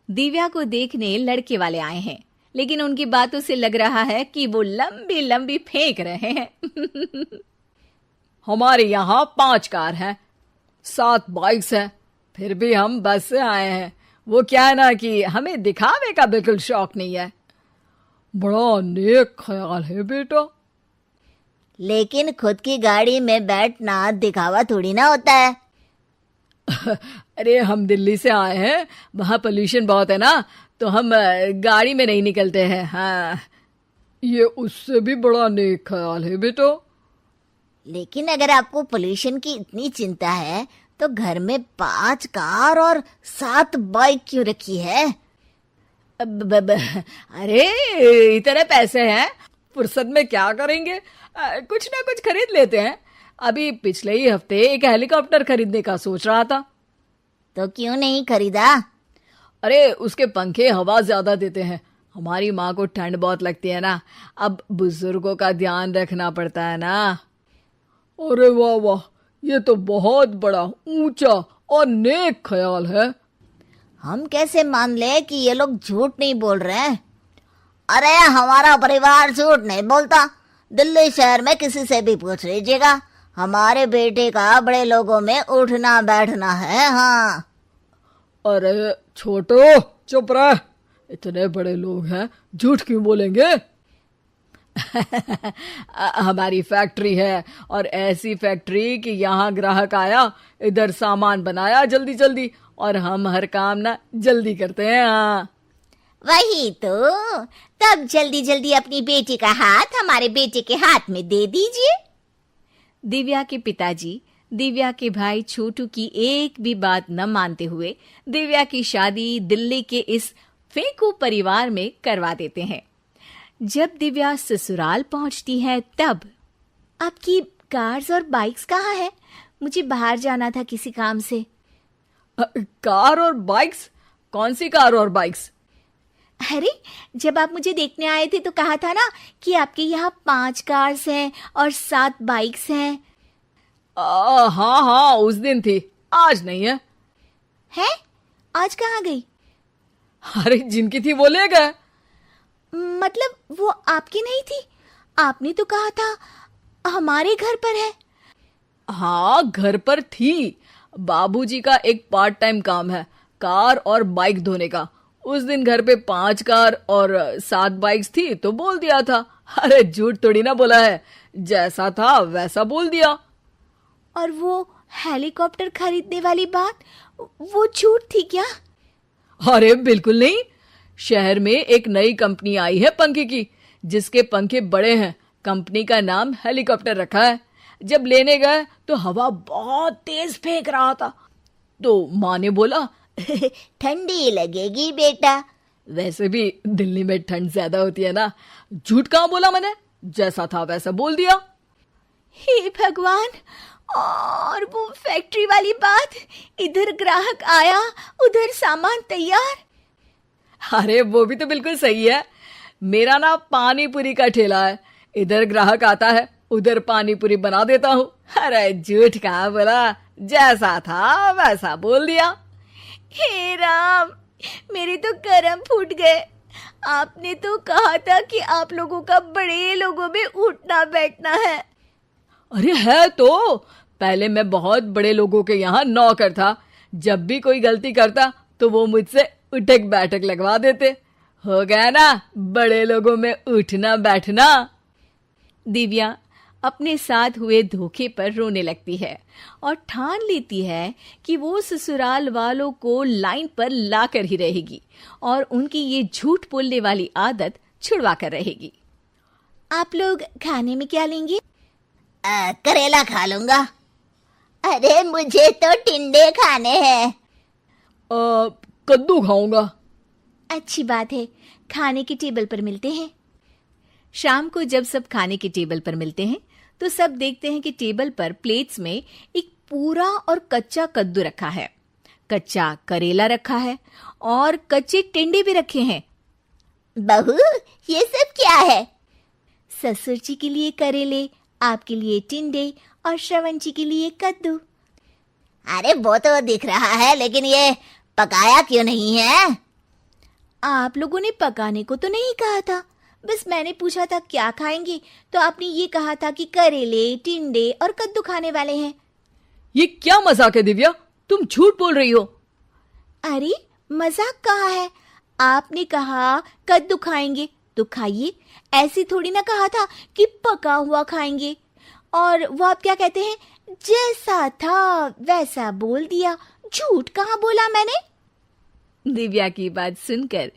दिव्या को देखने लड़के वाले आए हैं, लेकिन उनकी बातों से लग रहा है कि वो लंबी लंबी फेंक रहे हैं। हमारे यहाँ 5 कार हैं, 7 बाइक्स हैं, फिर भी हम बस से आए हैं। वो क्या है ना कि हमें दिखावे का बिल्कुल शौक नहीं है। बड़ा नेक ख्याल है बेटा। लेकिन खुद की गाड़ी में बैठना दिखावा थोड़ी ना होता है। अरे हम दिल्ली से आए हैं, वहाँ पोल्यूशन बहुत है ना, तो हम गाड़ी में नहीं निकलते हैं। हाँ, ये उससे भी बड़ा नेक ख्याल है बेटा। लेकिन अगर आपको पोल्यूशन की इतनी चिंता है तो घर में 5 कार और 7 बाइक क्यों रखी है? अरे इतने पैसे हैं, फुर्सत में क्या करेंगे, कुछ ना कुछ खरीद लेते हैं। अभी पिछले ही हफ्ते एक हेलीकॉप्टर खरीदने का सोच रहा था। तो क्यों नहीं खरीदा? अरे उसके पंखे हवा ज्यादा देते हैं, हमारी माँ को ठंड बहुत लगती है ना, अब बुजुर्गों का ध्यान रखना पड़ता है ना। अरे वाह वाह, ये तो बहुत बड़ा ऊंचा और नेक ख्याल है। हम कैसे मान ले कि ये लोग झूठ नहीं बोल रहे हैं? अरे हमारा परिवार झूठ नहीं बोलता। दिल्ली शहर में किसी से भी पूछ लीजिएगा, हमारे बेटे का बड़े लोगों में उठना बैठना है। हाँ। अरे छोटो चुप रह, इतने बड़े लोग हैं, झूठ क्यों बोलेंगे? हमारी फैक्ट्री है, और ऐसी फैक्ट्री कि यहाँ ग्राहक आया, इधर सामान बनाया जल्दी जल्दी, और हम हर काम ना जल्दी करते हैं। हाँ वही तो, तब जल्दी जल्दी अपनी बेटी का हाथ हमारे बेटे के हाथ में दे दीजिए। दिव्या के पिताजी दिव्या के भाई छोटू की एक भी बात न मानते हुए दिव्या की शादी दिल्ली के इस फेंकू परिवार में करवा देते हैं। जब दिव्या ससुराल पहुंचती है तब, आपकी कार्स और बाइक्स कहाँ है? मुझे बाहर जाना था किसी काम से। कार और बाइक्स? कौन सी कार और बाइक्स? अरे जब आप मुझे देखने आए थे तो कहा था ना कि आपके यहाँ 5 कार्स हैं और 7 बाइक्स हैं। हाँ हाँ, उस दिन थी, आज नहीं है। है? आज कहाँ गई? अरे जिनकी थी वो ले गए। मतलब वो आपकी नहीं थी? आपने तो कहा था हमारे घर पर है। हाँ घर पर थी, बाबूजी का एक पार्ट टाइम काम है, कार और बाइक धोने का। उस दिन घर पे 5 कार और 7 बाइक्स थी तो बोल दिया था। अरे झूठ थोड़ी ना बोला है, जैसा था वैसा बोल दिया। और वो हेलीकॉप्टर खरीदने वाली बात, वो झूठ थी क्या? अरे बिल्कुल नहीं, शहर में एक नई कंपनी आई है पंखे की, जिसके पंखे बड़े हैं। कंपनी का नाम हेलीकॉप्टर रखा है। जब लेने गए तो हवा बहुत तेज फेंक रहा था, तो माँ ने बोला ठंडी लगेगी बेटा। वैसे भी दिल्ली में ठंड ज्यादा होती है ना। झूठ कहाँ बोला मैंने, जैसा था वैसा बोल दिया। हे भगवान! और वो फैक्ट्री वाली बात, इधर ग्राहक आया उधर सामान तैयार। अरे वो भी तो बिल्कुल सही है। मेरा ना पानी पूरी का ठेला है, इधर ग्राहक आता है उधर पानी पूरी बना देता हूँ। अरे झूठ कहाँ बोला, जैसा था वैसा बोल दिया। हे राम, मेरे तो कर्म फूट गए। आपने तो कहा था कि आप लोगों का बड़े लोगों में उठना बैठना है। अरे है तो, पहले मैं बहुत बड़े लोगों के यहाँ नौकर था। जब भी कोई गलती करता तो वो मुझसे उठक बैठक लगवा देते। हो गया ना बड़े लोगों में उठना बैठना। दिव्या अपने साथ हुए धोखे पर रोने लगती है और ठान लेती है कि वो ससुराल वालों को लाइन पर लाकर ही रहेगी और उनकी ये झूठ बोलने वाली आदत छुड़वा कर रहेगी। आप लोग खाने में क्या लेंगे? करेला खा लूंगा। अरे मुझे तो टिंडे खाने हैं। कद्दू खाऊंगा। अच्छी बात है, खाने के टेबल पर मिलते हैं। शाम को जब सब खाने के टेबल पर मिलते हैं तो सब देखते हैं कि टेबल पर प्लेट्स में एक पूरा और कच्चा कद्दू रखा है, कच्चा करेला रखा है और कच्चे टिंडे भी रखे हैं। बहू, ये सब क्या है? ससुर जी के लिए करेले, आपके लिए टिंडे और श्रवण जी के लिए कद्दू। अरे वो तो दिख रहा है, लेकिन ये पकाया क्यों नहीं है? आप लोगों ने पकाने को तो नहीं कहा था, बस मैंने पूछा था क्या खाएंगे, तो आपने ये कहा था कि करेले, टिंडे और कद्दू खाने वाले हैं। ये क्या मजाक है दिव्या, तुम झूठ बोल रही हो। अरे मजाक कहाँ है, आपने कहा कद्दू खाएंगे तो खाइए, ऐसी थोड़ी ना कहा था कि पका हुआ खाएंगे। और वो आप क्या कहते हैं, जैसा था वैसा बोल दिया, झूठ कहाँ बोला मैंने। दिव्या की बात सुनकर,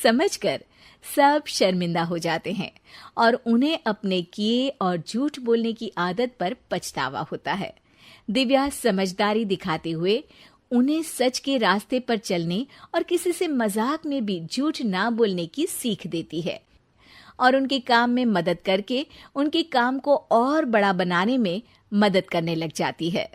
समझकर सब शर्मिंदा हो जाते हैं और उन्हें अपने किए और झूठ बोलने की आदत पर पछतावा होता है। दिव्या समझदारी दिखाते हुए उन्हें सच के रास्ते पर चलने और किसी से मजाक में भी झूठ ना बोलने की सीख देती है और उनके काम में मदद करके उनके काम को और बड़ा बनाने में मदद करने लग जाती है।